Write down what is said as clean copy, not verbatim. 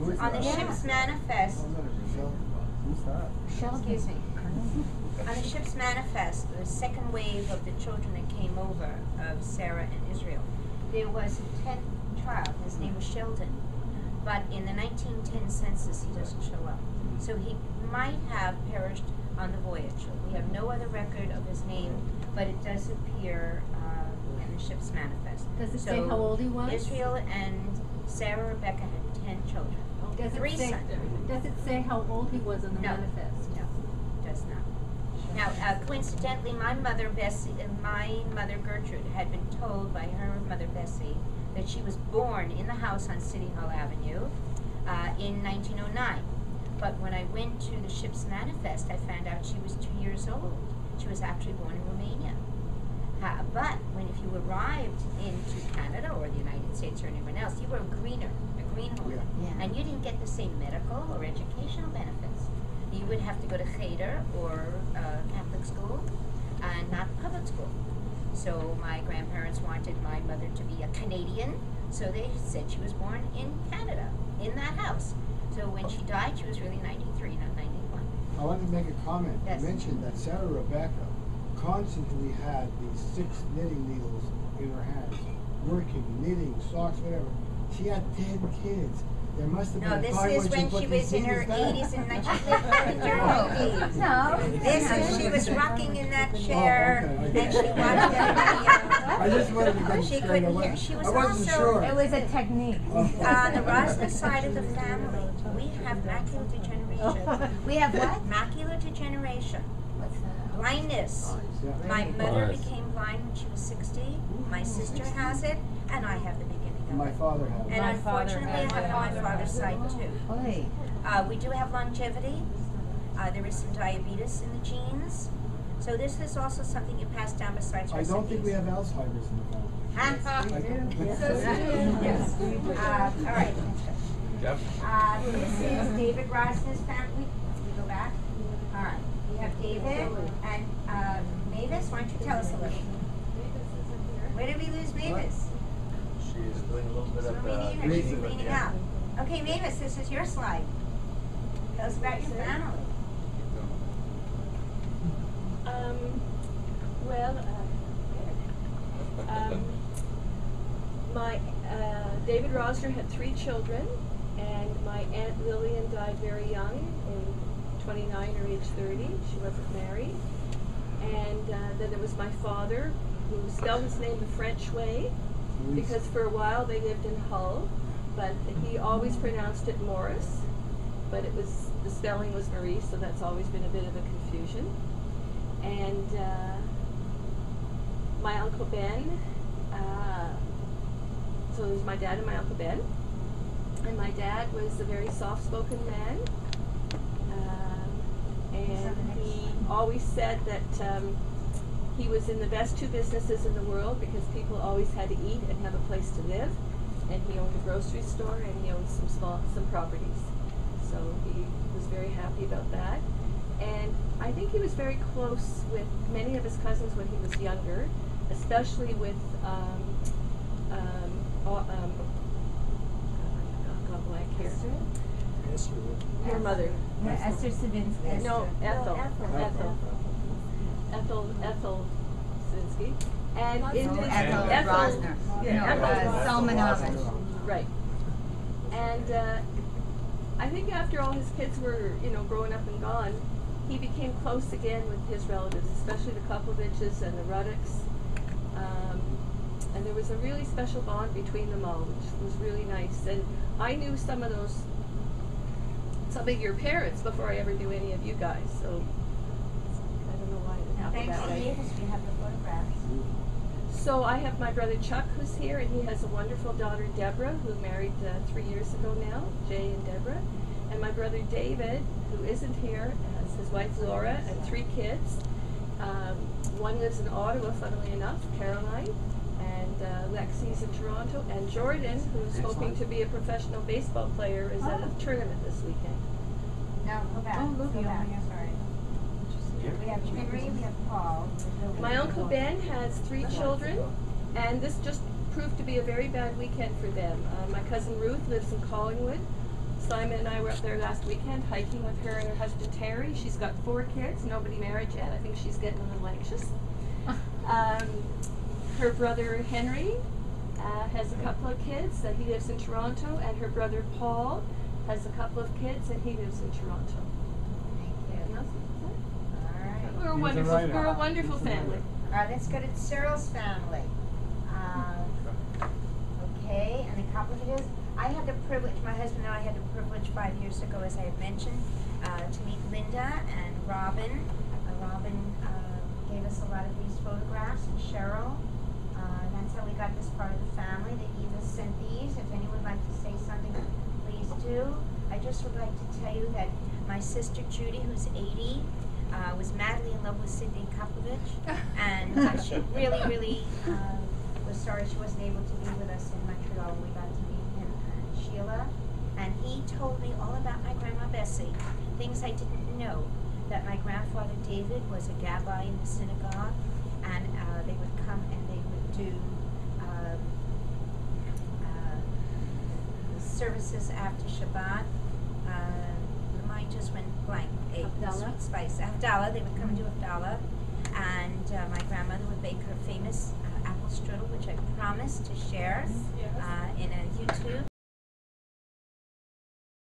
On the ship's manifest, excuse me. On the ship's manifest, the second wave of the children that came over of Sarah and Israel, there was a 10th child. His name was Sheldon. But in the 1910 census, he doesn't show up. So he might have perished on the voyage. We have no other record of his name, but it does appear in the ship's manifest. Does it say how old he was? Israel and Sarah Rebecca had 10 children. Does it say how old he was in the manifest? No, it does not. Now, coincidentally, my mother Gertrude had been told by her mother Bessie that she was born in the house on City Hall Avenue in 1909. But when I went to the ship's manifest, I found out she was 2 years old. She was actually born in Romania. But if you arrived into Canada or the United States or anyone else, you were a greenholder, and you didn't get the same medical or educational benefits. You would have to go to Cheder or Catholic school, and not public school. So my grandparents wanted my mother to be a Canadian, so they said she was born in Canada, in that house. So when she died, she was really 93, not 91. I wanted to make a comment. Yes. You mentioned that Sarah Rebecca constantly had these 6 knitting needles in her hands, working, knitting, socks, whatever. She had 10 kids. There must have been this is when she was in her 80s and 90s. No. This is, she was rocking in that chair, and she watched I just wanted to get she straight. couldn't hear. She was I wasn't also, sure. It was a technique. on the Rosner side of the family, we have macular degeneration. We have what? Macular degeneration. What's that? Blindness. My mother became blind when she was 60. My sister has it, and I have the beginning of My it. father had it. And unfortunately, I have it on my father's side too. Oy. We do have longevity. There is some diabetes in the genes. So this is also something you pass down besides I don't think we have Alzheimer's in the family. Yes. All right. This is David Rosner's family. We go back. All right. We have David and Mavis. Why don't you tell us a little? Where did we lose Mavis? She's doing a little bit of She's cleaning out. Okay, Mavis, this is your slide. Tell us about your family. David Rosner had 3 children, and my Aunt Lillian died very young, in 29 or age 30. She wasn't married. And then there was my father, who spelled his name the French way, because for a while they lived in Hull, but he always pronounced it Morris, but it was, the spelling was Marie, so that's always been a bit of a confusion. And my Uncle Ben, so there's my dad and my Uncle Ben, and my dad was a very soft-spoken man, and he always said that he was in the best 2 businesses in the world because people always had to eat and have a place to live, and he owned a grocery store and he owned some properties, so he was very happy about that. And I think he was very close with many of his cousins when he was younger, especially with your mother. Esther Savinsky. No, Ethel Savinsky. And Ethel Rosner. Salmanovich. Right. And I think after all his kids were, growing up and gone, he became close again with his relatives, especially the Kukoviches and the Ruddicks. And there was a really special bond between them all, which was really nice. And I knew some of your parents before I ever knew any of you guys, so I don't know why it happened that way. We have the photographs. So I have my brother Chuck, who's here, and he has a wonderful daughter, Deborah, who married 3 years ago now, Jay and Deborah. And my brother David, who isn't here, has his wife Laura and 3 kids. One lives in Ottawa, funnily enough, Caroline, and Lexi's in Toronto, and Jordan, who's hoping to be a professional baseball player, is at a tournament this weekend. No, go back. Go back. Sorry. We have Henry, we have Paul. My Uncle Ben has 3 children, and this just proved to be a very bad weekend for them. My cousin Ruth lives in Collingwood, Simon and I were up there last weekend hiking with her and her husband Terry. She's got 4 kids, nobody married yet. I think she's getting a little anxious. Her brother Henry has a couple of kids that he lives in Toronto, and her brother Paul has a couple of kids and he lives in Toronto. Thank you. All right. We're a He's a wonderful, writer. we're a wonderful He's a family. writer. All right, let's go to Cyril's family. Okay, and the complicated is, I had the privilege, my husband and I had the privilege 5 years ago, as I had mentioned, to meet Linda and Robin. Robin gave us a lot of these photographs, and Cheryl. And that's how we got this part of the family. That Eva sent these. If anyone would like to say something, please do. I just would like to tell you that my sister Judy, who's 80, was madly in love with Sidney Kapovich, and she really was sorry she wasn't able to be with us in Montreal when we got to meet him and Sheila. And he told me all about my grandma Bessie, things I didn't know. That my grandfather David was a gabbai in the synagogue, and they would come and they would do services after Shabbat. The mind just went blank. Havdalah? Sweet spice. Havdalah. They would come and do Havdalah. And my grandmother would bake her famous apple strudel, which I promised to share in a YouTube.